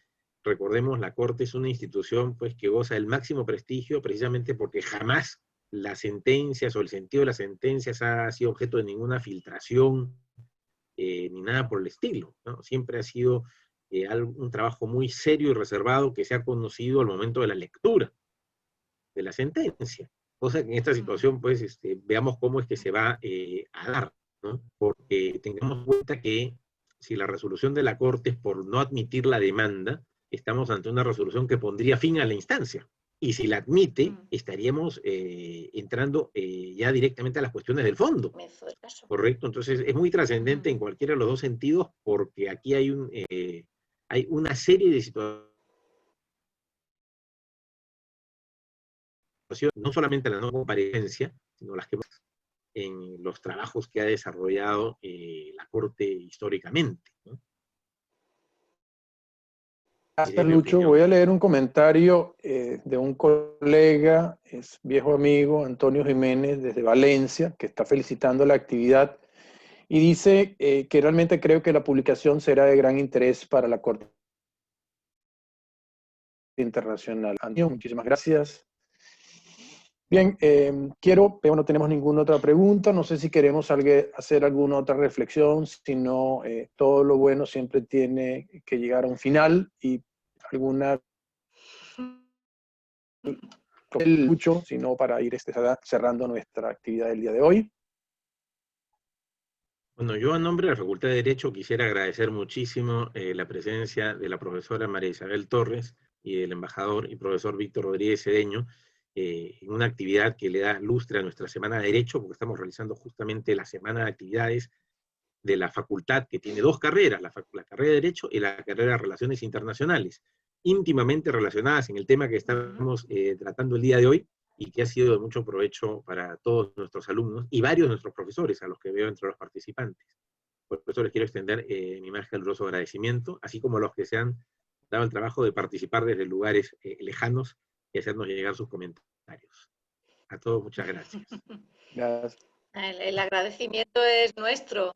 recordemos, la Corte es una institución pues, que goza del máximo prestigio precisamente porque jamás las sentencias o el sentido de las sentencias ha sido objeto de ninguna filtración ni nada por el estilo, ¿no? Siempre ha sido un trabajo muy serio y reservado que se ha conocido al momento de la lectura de la sentencia. Cosa que en esta situación, pues, veamos cómo es que se va a dar, ¿no? Porque tengamos en cuenta que si la resolución de la Corte es por no admitir la demanda, estamos ante una resolución que pondría fin a la instancia. Y si la admite, estaríamos entrando ya directamente a las cuestiones del fondo. ¿Correcto? Entonces es muy trascendente en cualquiera de los dos sentidos porque aquí hay una serie de situaciones, no solamente la no comparecencia, sino las que en los trabajos que ha desarrollado la Corte históricamente, ¿no? Gracias, Lucho. Voy a leer un comentario de un colega, es viejo amigo, Antonio Jiménez, desde Valencia, que está felicitando la actividad y dice que realmente creo que la publicación será de gran interés para la Corte Internacional. Antonio, muchísimas gracias. Bien, pero no tenemos ninguna otra pregunta. No sé si queremos hacer alguna otra reflexión, si no, todo lo bueno siempre tiene que llegar a un final y alguna mucho, sino para ir cerrando nuestra actividad del día de hoy. Bueno, yo a nombre de la Facultad de Derecho quisiera agradecer muchísimo la presencia de la profesora María Isabel Torres y del embajador y profesor Víctor Rodríguez Cedeño en una actividad que le da lustre a nuestra Semana de Derecho, porque estamos realizando justamente la Semana de Actividades de la facultad, que tiene dos carreras, la carrera de Derecho y la carrera de Relaciones Internacionales, íntimamente relacionadas en el tema que estamos tratando el día de hoy, y que ha sido de mucho provecho para todos nuestros alumnos y varios de nuestros profesores, a los que veo entre los participantes. Por eso les quiero extender mi más caluroso agradecimiento, así como a los que se han dado el trabajo de participar desde lugares lejanos y hacernos llegar sus comentarios. A todos, muchas gracias. Gracias. El agradecimiento es nuestro.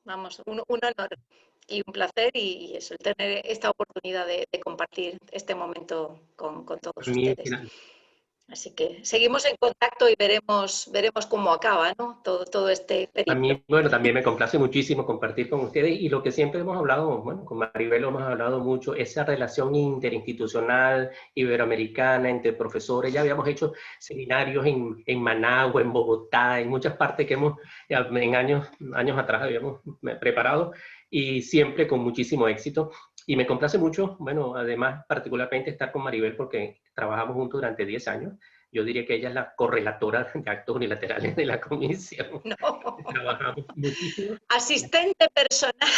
Vamos, un honor y un placer y eso, el tener esta oportunidad de compartir este momento con todos ustedes. Así que seguimos en contacto y veremos cómo acaba, ¿no? Todo este periplo. También me complace muchísimo compartir con ustedes y lo que siempre hemos hablado, bueno, con Maribel hemos hablado mucho, esa relación interinstitucional, iberoamericana, entre profesores. Ya habíamos hecho seminarios en Managua, en Bogotá, en muchas partes que hemos, en años atrás habíamos preparado y siempre con muchísimo éxito. Y me complace mucho, bueno, además particularmente estar con Maribel porque trabajamos juntos durante 10 años. Yo diría que ella es la correlatora de actos unilaterales de la comisión. No. Trabajamos muchísimo. Asistente personal.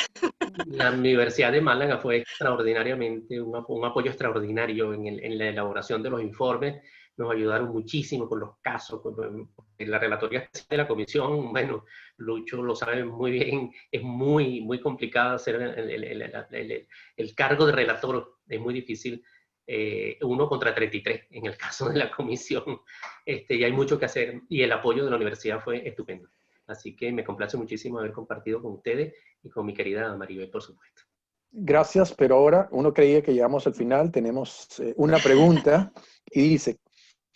La Universidad de Málaga fue extraordinariamente, un apoyo extraordinario en la elaboración de los informes. Nos ayudaron muchísimo con los casos, con la relatoría de la comisión. Bueno, Lucho lo sabe muy bien, es muy, muy complicado hacer el cargo de relator, es muy difícil. 1 contra 33 en el caso de la comisión, y hay mucho que hacer, y el apoyo de la universidad fue estupendo. Así que me complace muchísimo haber compartido con ustedes y con mi querida Maribel, por supuesto. Gracias, pero ahora uno creía que llegamos al final, tenemos una pregunta y dice,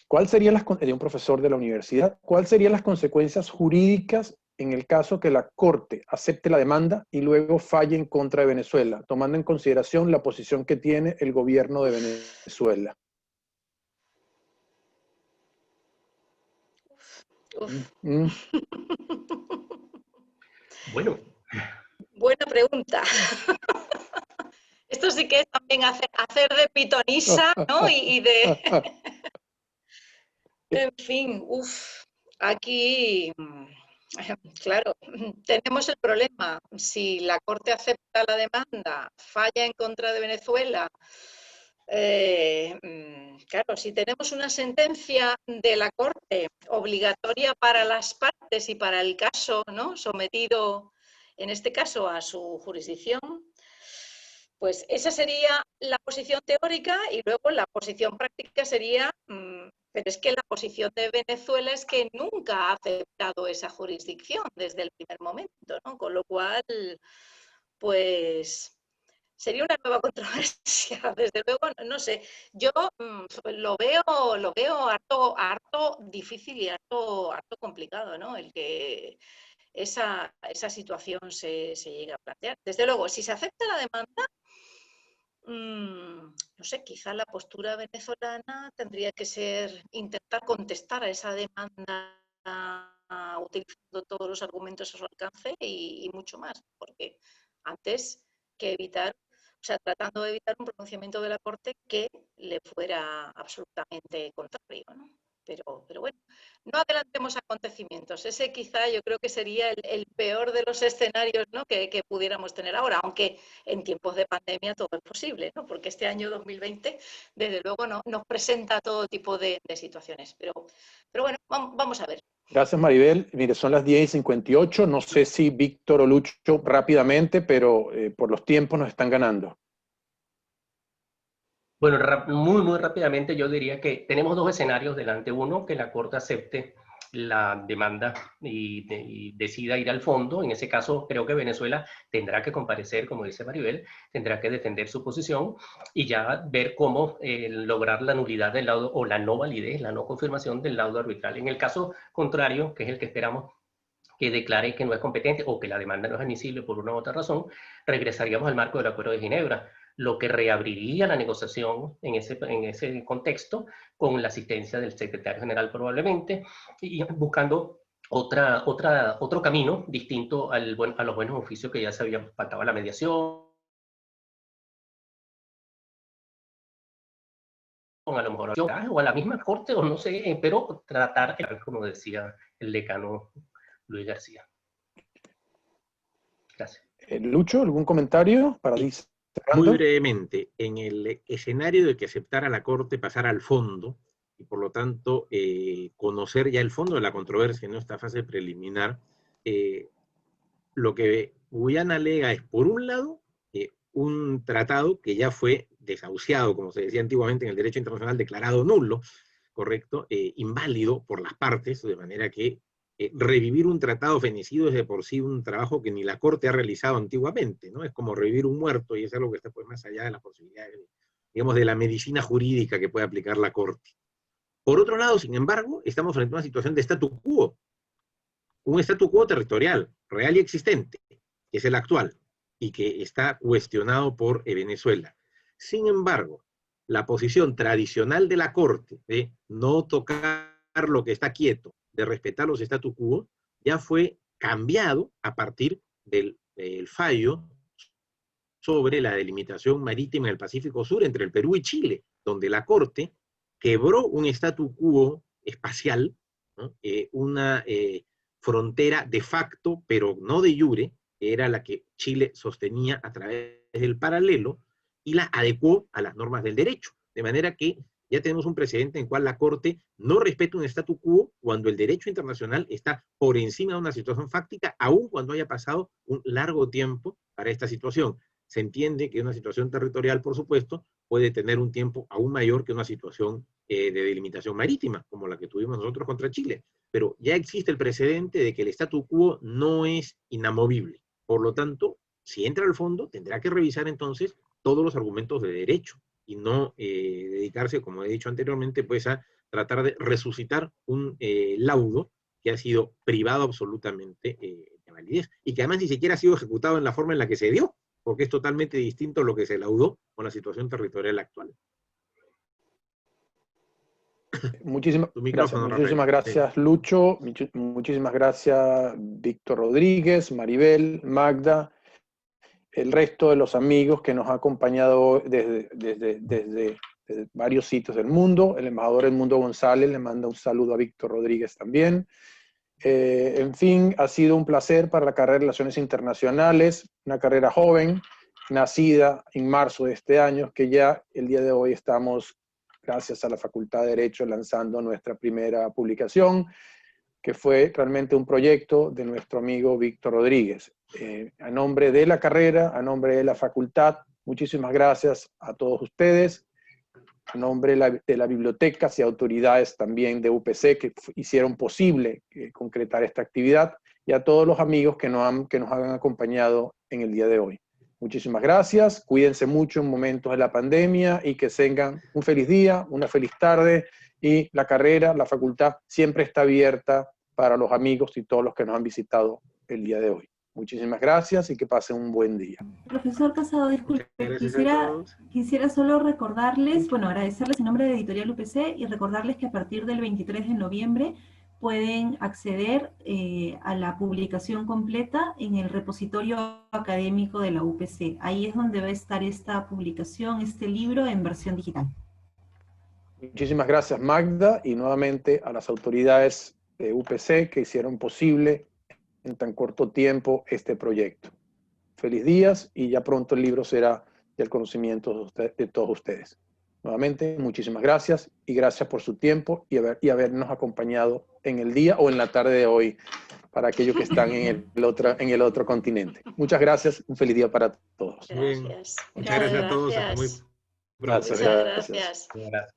¿cuál serían de un profesor de la universidad, cuáles serían las consecuencias jurídicas en el caso que la Corte acepte la demanda y luego falle en contra de Venezuela, tomando en consideración la posición que tiene el gobierno de Venezuela? Bueno. Buena pregunta. Esto sí que es también hacer de pitonisa, ¿no? Y de... En fin, aquí, claro, tenemos el problema. Si la Corte acepta la demanda, falla en contra de Venezuela, claro, si tenemos una sentencia de la Corte obligatoria para las partes y para el caso, ¿no?, sometido, en este caso, a su jurisdicción, pues esa sería la posición teórica y luego la posición práctica sería Pero es que la posición de Venezuela es que nunca ha aceptado esa jurisdicción desde el primer momento, ¿no? Con lo cual, pues sería una nueva controversia, desde luego, no sé. Yo lo veo harto difícil y harto complicado, ¿no? El que esa situación se llegue a plantear. Desde luego, si se acepta la demanda, no sé, quizá la postura venezolana tendría que ser intentar contestar a esa demanda utilizando todos los argumentos a su alcance y mucho más, porque antes que evitar, o sea, tratando de evitar un pronunciamiento de la Corte que le fuera absolutamente contrario, ¿no? Pero bueno, no adelantemos acontecimientos. Ese quizá yo creo que sería el peor de los escenarios, ¿no? que pudiéramos tener ahora, aunque en tiempos de pandemia todo es posible, ¿no? Porque este año 2020, desde luego, nos presenta todo tipo de situaciones. Pero bueno, vamos a ver. Gracias, Maribel. Mire, son las 10:58. No sé si Víctor o Lucho rápidamente, pero por los tiempos nos están ganando. Bueno, muy rápidamente yo diría que tenemos dos escenarios delante. Uno, que la Corte acepte la demanda y decida ir al fondo. En ese caso, creo que Venezuela tendrá que comparecer, como dice Maribel, tendrá que defender su posición y ya ver cómo lograr la nulidad del laudo o la no validez, la no confirmación del laudo arbitral. En el caso contrario, que es el que esperamos, que declare que no es competente o que la demanda no es admisible por una u otra razón, regresaríamos al marco del Acuerdo de Ginebra, lo que reabriría la negociación en ese contexto con la asistencia del secretario general probablemente, y buscando otro camino distinto a los buenos oficios que ya se habían pactado, la mediación, a lo mejor o a la misma corte, o no sé, pero tratar, como decía el decano Luis García. Gracias. Lucho, ¿algún comentario para ir cerrando? Muy brevemente, en el escenario de que aceptara la Corte pasar al fondo, y por lo tanto conocer ya el fondo de la controversia en esta fase preliminar, lo que Guyana alega es, por un lado, un tratado que ya fue desahuciado, como se decía antiguamente en el derecho internacional, declarado nulo, ¿correcto? Inválido por las partes, de manera que revivir un tratado fenecido es de por sí un trabajo que ni la Corte ha realizado antiguamente, ¿no? Es como revivir un muerto y es algo que está pues más allá de las posibilidades, digamos, de la medicina jurídica que puede aplicar la Corte. Por otro lado, sin embargo, estamos frente a una situación de statu quo, un statu quo territorial, real y existente, que es el actual, y que está cuestionado por Venezuela. Sin embargo, la posición tradicional de la Corte de no tocar lo que está quieto, de respetar los statu quo, ya fue cambiado a partir del fallo sobre la delimitación marítima en el Pacífico Sur entre el Perú y Chile, donde la Corte quebró un statu quo espacial, ¿no? Una frontera de facto, pero no de jure, que era la que Chile sostenía a través del paralelo, y la adecuó a las normas del derecho. De manera que ya tenemos un precedente en el cual la Corte no respeta un statu quo cuando el derecho internacional está por encima de una situación fáctica, aun cuando haya pasado un largo tiempo para esta situación. Se entiende que una situación territorial, por supuesto, puede tener un tiempo aún mayor que una situación de delimitación marítima, como la que tuvimos nosotros contra Chile. Pero ya existe el precedente de que el statu quo no es inamovible. Por lo tanto, si entra al fondo, tendrá que revisar entonces todos los argumentos de derecho y no dedicarse, como he dicho anteriormente, pues a tratar de resucitar un laudo que ha sido privado absolutamente de validez y que además ni siquiera ha sido ejecutado en la forma en la que se dio, porque es totalmente distinto a lo que se laudó con la situación territorial actual. Muchísimas gracias, Lucho. Muchísimas gracias, Víctor Rodríguez, Maribel, Magda, el resto de los amigos que nos han acompañado desde varios sitios del mundo. El embajador Edmundo González le manda un saludo a Víctor Rodríguez también. En fin, ha sido un placer para la carrera de Relaciones Internacionales, una carrera joven, nacida en marzo de este año, que ya el día de hoy estamos, gracias a la Facultad de Derecho, lanzando nuestra primera publicación, que fue realmente un proyecto de nuestro amigo Víctor Rodríguez. A nombre de la carrera, a nombre de la facultad, muchísimas gracias a todos ustedes. a nombre de la biblioteca y autoridades también de UPC que hicieron posible concretar esta actividad, y a todos los amigos que nos han acompañado en el día de hoy. Muchísimas gracias, cuídense mucho en momentos de la pandemia y que tengan un feliz día, una feliz tarde, y la carrera, la facultad siempre está abierta para los amigos y todos los que nos han visitado el día de hoy. Muchísimas gracias y que pasen un buen día. Profesor Casado, disculpe, quisiera solo recordarles, bueno, agradecerles en nombre de Editorial UPC y recordarles que a partir del 23 de noviembre pueden acceder a la publicación completa en el repositorio académico de la UPC. Ahí es donde va a estar esta publicación, este libro en versión digital. Muchísimas gracias, Magda, y nuevamente a las autoridades de UPC que hicieron posible en tan corto tiempo este proyecto. Feliz días, y ya pronto el libro será del conocimiento de todos ustedes. Nuevamente, muchísimas gracias, y gracias por su tiempo y habernos acompañado en el día o en la tarde de hoy para aquellos que están en el otro continente. Muchas gracias, un feliz día para todos. Gracias. Muchas gracias a todos. Hasta muy pronto. Gracias. Gracias. Gracias.